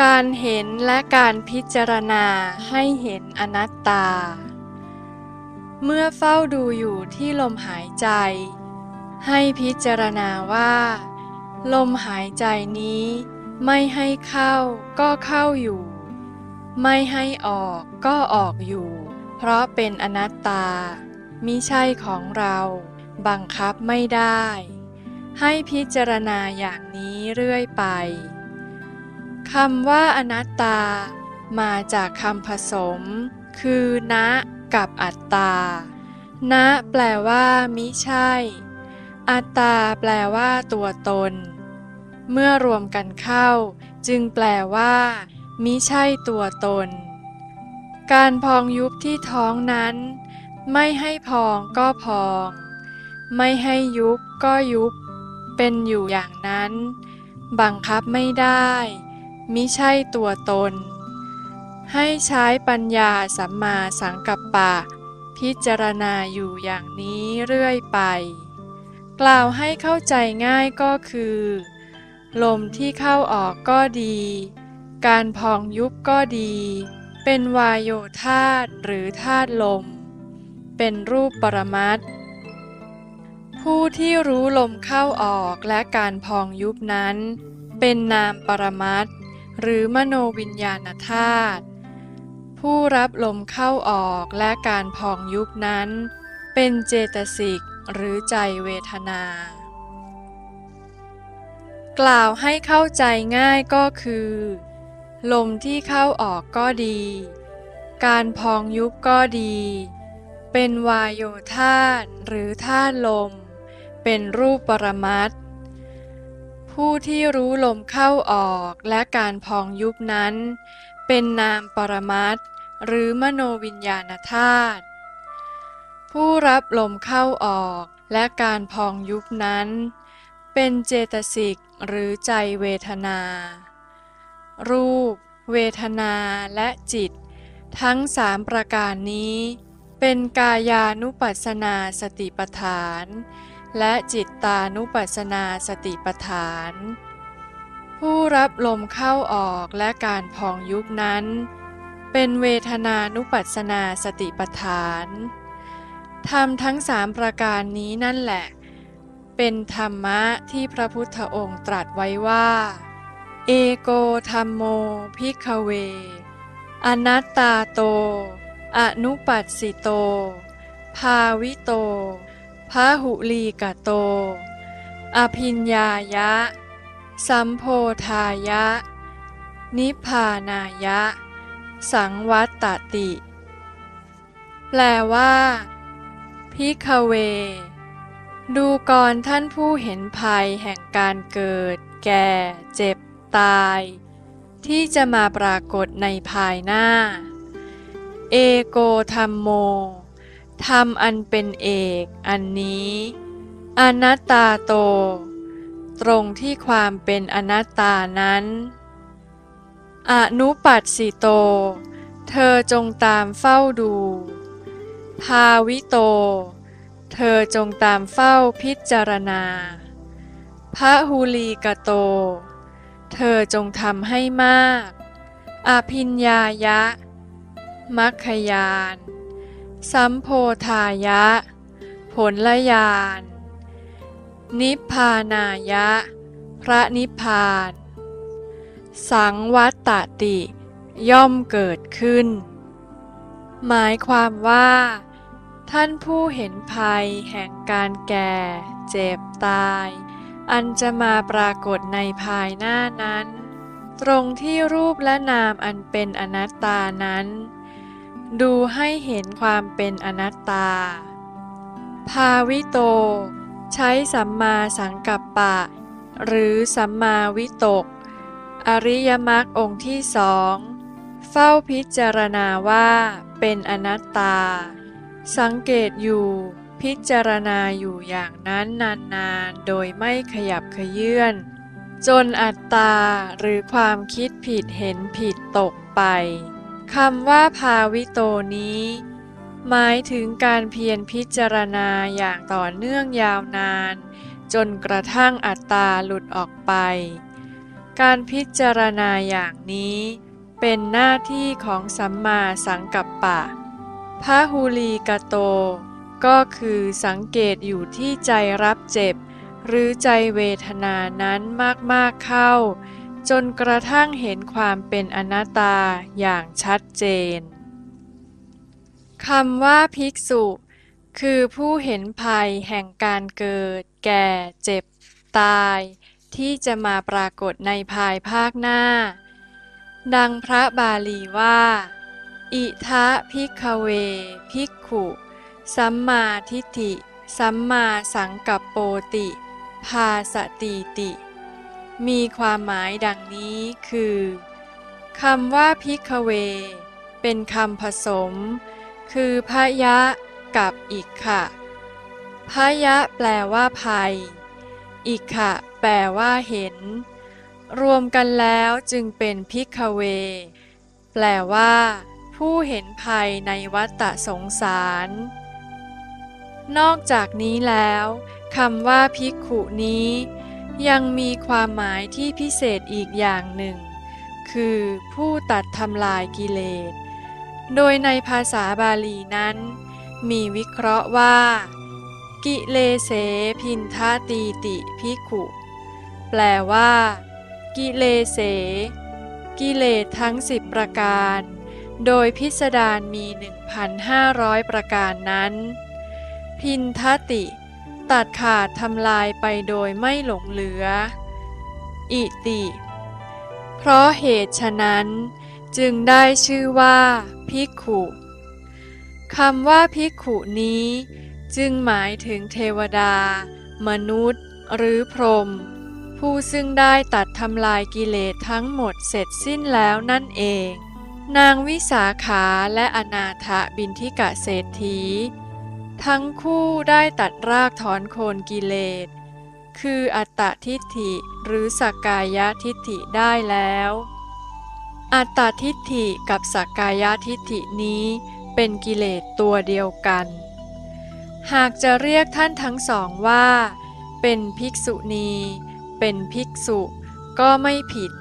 การเห็นและการพิจารณาให้เห็นอนัตตาเมื่อเฝ้าดูอยู่ที่ลมหายใจให้พิจารณาว่าลมหายใจนี้ไม่ให้เข้าก็เข้าอยู่ไม่ให้ออกก็ออกอยู่เพราะเป็นอนัตตามิใช่ของเราบังคับไม่ได้ให้พิจารณาอย่างนี้เรื่อยไปคำว่าอนัตตามาจากคำผสมคือนะกับอัตตานะแปลว่ามิใช่อัตตาแปลว่าตัวตนเมื่อรวมกันเข้าจึงแปลว่ามิใช่ตัวตนการพองยุบที่ท้องนั้นไม่ให้พองก็พองไม่ให้ยุบก็ยุบเป็นอยู่อย่างนั้นบังคับไม่ได้มิใช่ตัวตนให้ใช้ปัญญาสัมมาสังกัปปะพิจารณาอยู่อย่างนี้เรื่อยไปกล่าวให้เข้าใจง่ายก็คือลมที่เข้าออกก็ดีการพองยุบก็ดีเป็นวายโยธาตุหรือธาตุลมเป็นรูปปรมัตถ์ผู้ที่รู้ลมเข้าออกและการพองยุบนั้นเป็นนามปรมัตถ์หรือมโนวิญญาณธาตุผู้รับลมเข้าออกและการพองยุบนั้นเป็นเจตสิกหรือใจเวทนากล่าวให้เข้าใจง่ายก็คือลมที่เข้าออกก็ดีการพองยุบก็ดีเป็นวายโยธาตุหรือธาตุลมเป็นรูปปรมัตถ์ผู้ที่รู้ลมเข้าออกและการพองยุบนั้นเป็นนามปรมัตถ์หรือมโนวิญญาณธาตุผู้รับลมเข้าออกและการพองยุบนั้นเป็นเจตสิกหรือใจเวทนารูปเวทนาและจิตทั้งสามประการนี้เป็นกายานุปัสสนาสติปัฏฐานและจิตตานุปัสสนาสติปัฏฐานผู้รับลมเข้าออกและการพองยุบนั้นเป็นเวทนานุปัสสนาสติปัฏฐานธรรมทั้งสามประการนี้นั่นแหละเป็นธรรมะที่พระพุทธองค์ตรัสไว้ว่าเอโกธัมโมภิกขเวอนัตตาโตอนุปัสสิโตภาวิโตพหุลีกโตอภิญญายะสัมโพธายะนิพพานายะสังวัตติแปลว่าภิกขเวดูก่อนท่านผู้เห็นภัยแห่งการเกิดแก่เจ็บตายที่จะมาปรากฏในภายหน้าเอโกธัมโมธรรมอันเป็นเอกอันนี้อนัตตาโตตรงที่ความเป็นอนัตตานั้นอนุปัสสิโตเธอจงตามเฝ้าดูภาวิโตเธอจงตามเฝ้าพิจารณาพหุลีกโตเธอจงทำให้มากอภิญญายะมัคคญาณสัมโพธายะผลญาณนิพพานายะพระนิพพานสังวัตติย่อมเกิดขึ้นหมายความว่าท่านผู้เห็นภัยแห่งการแก่เจ็บตายอันจะมาปรากฏในภายหน้านั้นตรงที่รูปและนามอันเป็นอนัตตานั้นดูให้เห็นความเป็นอนัตตาภาวิโตใช้สัมมาสังกัปปะหรือสัมมาวิตกอริยมรรคองค์ที่สองเฝ้าพิจารณาว่าเป็นอนัตตาสังเกตอยู่พิจารณาอยู่อย่างนั้นนานๆโดยไม่ขยับเขยื้อนจนอัตตาหรือความคิดผิดเห็นผิดตกไปคำว่าภาวิโตนี้หมายถึงการเพียรพิจารณาอย่างต่อเนื่องยาวนานจนกระทั่งอัตตาหลุดออกไป การพิจารณาอย่างนี้เป็นหน้าที่ของสัมมาสังกัปปะพหุลีกโตก็คือสังเกตอยู่ที่ใจรับเจ็บหรือใจเวทนานั้นมากๆเข้าจนกระทั่งเห็นความเป็นอนัตตาอย่างชัดเจนคำว่าภิกษุคือผู้เห็นภัยแห่งการเกิดแก่เจ็บตายที่จะมาปรากฏในภายภาคหน้าดังพระบาลีว่าอิทะภิกขเวภิกขุสัมมาทิฏฐิสัมมาสังกัปโปติภาสติติมีความหมายดังนี้คือคำว่าภิกขเวเป็นคำผสมคือพยะกับอิกขะพยะแปลว่าภัยอิกขะแปลว่าเห็นรวมกันแล้วจึงเป็นภิกขเวแปลว่าผู้เห็นภัยในวัฏสงสารนอกจากนี้แล้วคำว่าภิกขุนี้ยังมีความหมายที่พิเศษอีกอย่างหนึ่งคือผู้ตัดทำลายกิเลสโดยในภาษาบาลีนั้นมีวิเคราะห์ว่ากิเลเสพินทาตีติภิกขุแปลว่ากิเลเสกิเลสทั้ง10ประการโดยพิสดารมี 1,500 ประการนั้นพินทติตัดขาดทำลายไปโดยไม่หลงเหลืออิติเพราะเหตุฉะนั้นจึงได้ชื่อว่าภิกขุคำว่าภิกขุนี้จึงหมายถึงเทวดามนุษย์หรือพรหมผู้ซึ่งได้ตัดทำลายกิเลสทั้งหมดเสร็จสิ้นแล้วนั่นเองนางวิสาขาและอนาถบิณฑิกเศรษฐีทั้งคู่ได้ตัดรากถอนโคนกิเลสคืออัตตทิฏฐิหรือสักกายทิฏฐิได้แล้วอัตตทิฏฐิกับสักกายทิฏฐินี้เป็นกิเลสตัวเดียวกันหากจะเรียกท่านทั้งสองว่าเป็นภิกษุณีเป็นภิกษุก็ไม่ผิด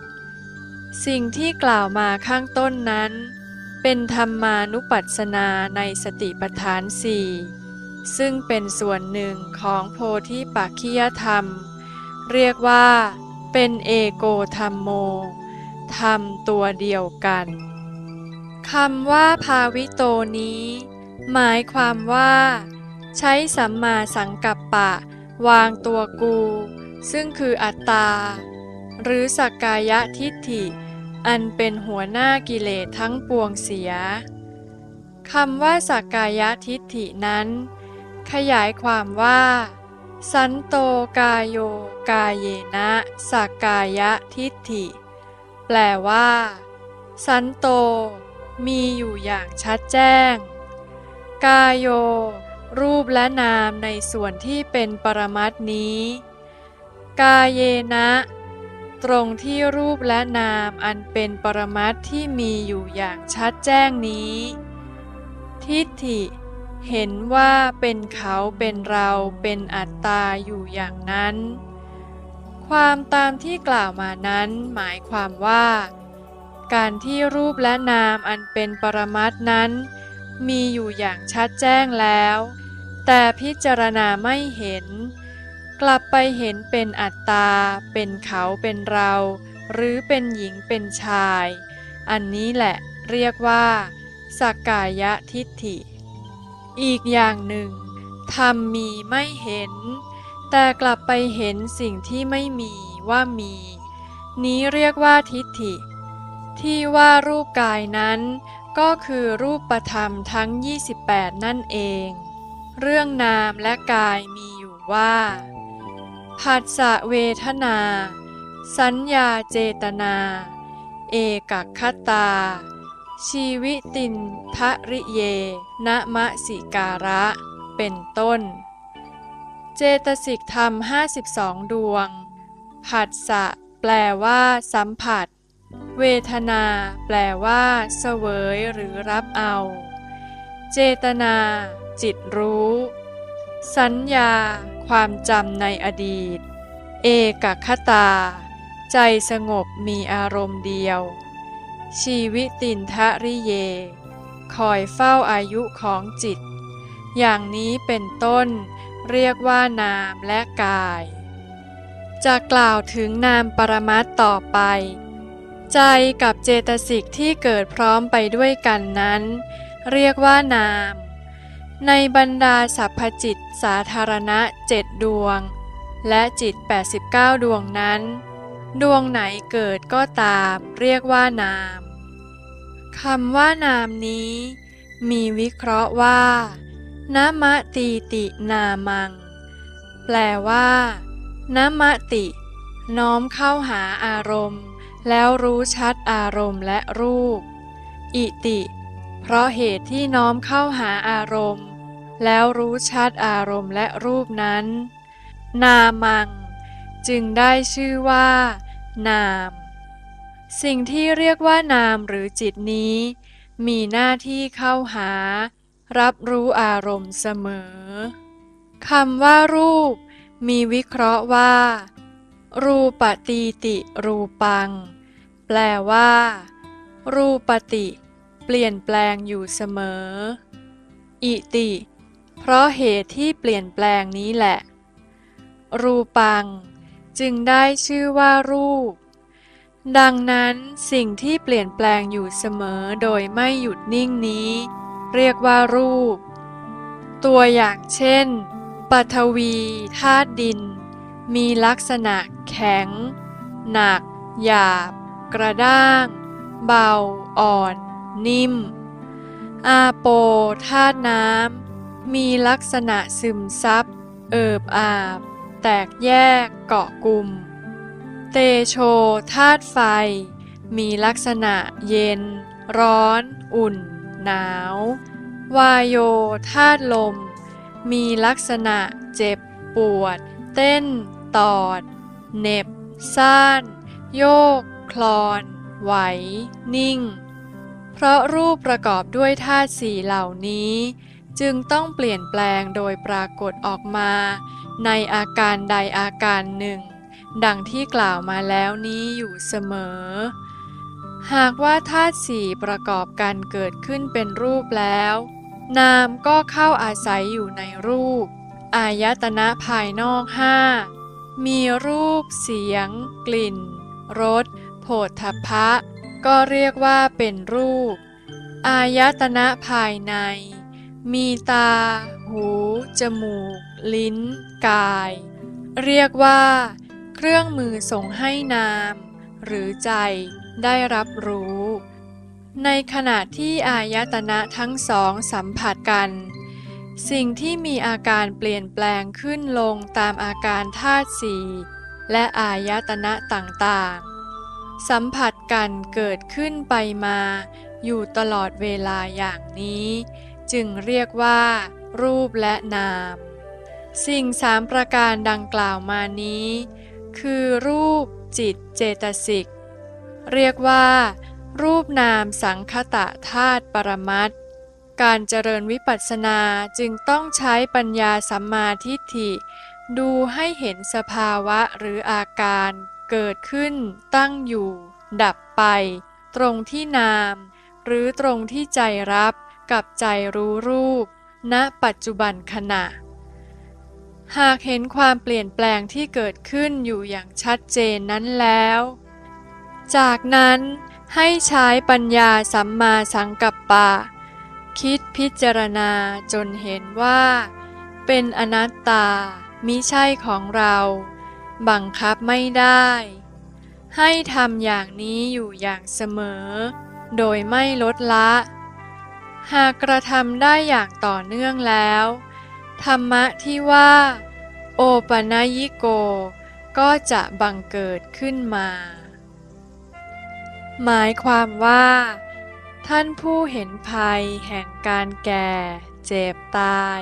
สิ่งที่กล่าวมาข้างต้นนั้นเป็นธรรมานุปัสสนาในสติปัฏฐานสี่ซึ่งเป็นส่วนหนึ่งของโพธิปักขิยธรรมเรียกว่าเป็นเอโกธัมโมธรรมตัวเดียวกันคำว่าภาวิโตนี้หมายความว่าใช้สัมมาสังกัปปะวางตัวกูซึ่งคืออัตตาหรือสักกายทิฏฐิอันเป็นหัวหน้ากิเลสทั้งปวงเสียคำว่าสักกายทิฏฐินั้นขยายความว่าสันโตกายโยกายเยนะสักกายทิฏฐิแปลว่าสันโตมีอยู่อย่างชัดแจ้งกายโยรูปและนามในส่วนที่เป็นปรมัตถ์นี้กายเยนะตรงที่รูปและนามอันเป็นปรมัตถ์ที่มีอยู่อย่างชัดแจ้งนี้ทิฏฐิเห็นว่าเป็นเขาเป็นเราเป็นอัตตาอยู่อย่างนั้นความตามที่กล่าวมานั้นหมายความว่าการที่รูปและนามอันเป็นปรมัตถ์นั้นมีอยู่อย่างชัดแจ้งแล้วแต่พิจารณาไม่เห็นกลับไปเห็นเป็นอัตตาเป็นเขาเป็นเราหรือเป็นหญิงเป็นชายอันนี้แหละเรียกว่าสักกายทิฏฐิอีกอย่างหนึ่งธรรมมีไม่เห็นแต่กลับไปเห็นสิ่งที่ไม่มีว่ามีนี้เรียกว่าทิฏฐิที่ว่ารูปกายนั้นก็คือรูปธรรมทั้ง28นั่นเองเรื่องนามและกายมีอยู่ว่าผัสสะเวทนาสัญญาเจตนาเอกคตาชีวิตินทริเยนะมะสิการะเป็นต้นเจตสิกธรรม52ดวงผัสสะแปลว่าสัมผัสเวทนาแปลว่าเสวยหรือรับเอาเจตนาจิตรู้สัญญาความจำในอดีตเอกคตา ใจสงบมีอารมณ์เดียวชีวิตินทริเยคอยเฝ้าอายุของจิตอย่างนี้เป็นต้นเรียกว่านามและกายจะกล่าวถึงนามปรมัตถ์ต่อไปใจกับเจตสิกที่เกิดพร้อมไปด้วยกันนั้นเรียกว่านามในบรรดาสรรพจิตสาธารณะ7ดวงและจิต89ดวงนั้นดวงไหนเกิดก็ตามเรียกว่านามคำว่านามนี้มีวิเคราะห์ว่านะมะตีตินามังแปลว่านะมะติน้อมเข้าหาอารมณ์แล้วรู้ชัดอารมณ์และรูปอิติเพราะเหตุที่น้อมเข้าหาอารมณ์แล้วรู้ชัดอารมณ์และรูปนั้นนามังจึงได้ชื่อว่านามสิ่งที่เรียกว่านามหรือจิตนี้มีหน้าที่เข้าหารับรู้อารมณ์เสมอคำว่ารูปมีวิเคราะห์ว่ารูปตีติรูปังแปลว่ารูปติเปลี่ยนแปลงอยู่เสมออิติเพราะเหตุที่เปลี่ยนแปลงนี้แหละรูปังจึงได้ชื่อว่ารูปดังนั้นสิ่งที่เปลี่ยนแปลงอยู่เสมอโดยไม่หยุดนิ่งนี้เรียกว่ารูปตัวอย่างเช่นปฐวีธาตุดินมีลักษณะแข็งหนักหยาบกระด้างเบาอ่อนนิ่มอาโปธาตุน้ำมีลักษณะซึมซับเอิบอาบแตกแยกเกาะกลุ่มเตโชธาตุไฟมีลักษณะเย็นร้อนอุ่นหนาววายโยธาตุลมมีลักษณะเจ็บปวดเต้นตอดเหน็บซ่านโยกคลอนไหวนิ่งเพราะรูปประกอบด้วยธาตุสี่เหล่านี้จึงต้องเปลี่ยนแปลงโดยปรากฏออกมาในอาการใดอาการหนึ่งดังที่กล่าวมาแล้วนี้อยู่เสมอหากว่าธาตุสี่ประกอบกันเกิดขึ้นเป็นรูปแล้วนามก็เข้าอาศัยอยู่ในรูปอายตนะภายนอกห้ามีรูปเสียงกลิ่นรสโผฏฐัพพะก็เรียกว่าเป็นรูปอายตนะภายในมีตาหูจมูกลิ้นกายเรียกว่าเครื่องมือส่งให้นามหรือใจได้รับรู้ในขณะที่อายตนะทั้งสองสัมผัสกันสิ่งที่มีอาการเปลี่ยนแปลงขึ้นลงตามอาการธาตุสี่และอายตนะต่างๆสัมผัสกันเกิดขึ้นไปมาอยู่ตลอดเวลาอย่างนี้จึงเรียกว่ารูปและนามสิ่งสามประการดังกล่าวมานี้คือรูปจิตเจตสิกเรียกว่ารูปนามสังคตธาตุปรมัตถ์การเจริญวิปัสสนาจึงต้องใช้ปัญญาสัมมาทิฏฐิดูให้เห็นสภาวะหรืออาการเกิดขึ้นตั้งอยู่ดับไปตรงที่นามหรือตรงที่ใจรับกับใจรู้รูปณปัจจุบันขณะหากเห็นความเปลี่ยนแปลงที่เกิดขึ้นอยู่อย่างชัดเจนนั้นแล้วจากนั้นให้ใช้ปัญญาสัมมาสังกัปปะคิดพิจารณาจนเห็นว่าเป็นอนัตตามิใช่ของเราบังคับไม่ได้ให้ทำอย่างนี้อยู่อย่างเสมอโดยไม่ลดละหากกระทำได้อย่างต่อเนื่องแล้วธรรมะที่ว่าโอปนัยยิโกก็จะบังเกิดขึ้นมาหมายความว่าท่านผู้เห็นภัยแห่งการแก่เจ็บตาย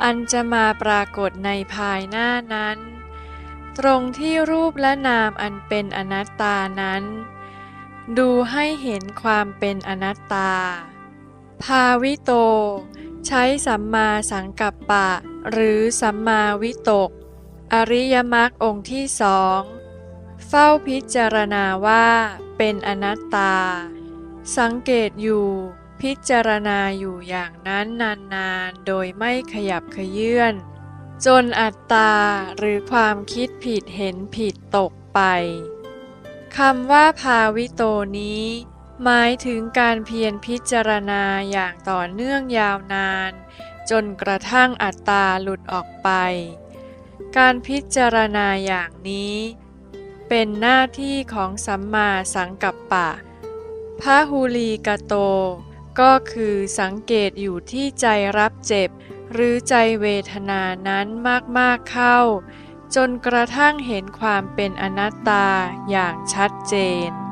อันจะมาปรากฏในภายหน้านั้นตรงที่รูปและนามอันเป็นอนัตตานั้นดูให้เห็นความเป็นอนัตตาภาวิโตใช้สัมมาสังกัปปะหรือสัมมาวิตกอริยมรรคองค์ที่สอง เฝ้าพิจารณาว่าเป็นอนัตตาสังเกตอยู่พิจารณาอยู่อย่างนั้นนานๆโดยไม่ขยับเขยื้อนจนอัตตาหรือความคิดผิดเห็นผิดตกไปคำว่าภาวิโตนี้หมายถึงการเพียรพิจารณาอย่างต่อเนื่องยาวนานจนกระทั่งอัตตาหลุดออกไปการพิจารณาอย่างนี้เป็นหน้าที่ของสัมมาสังกัปปะพหุลีกโตก็คือสังเกตอยู่ที่ใจรับเจ็บหรือใจเวทนานั้นมากๆเข้าจนกระทั่งเห็นความเป็นอนัตตาอย่างชัดเจน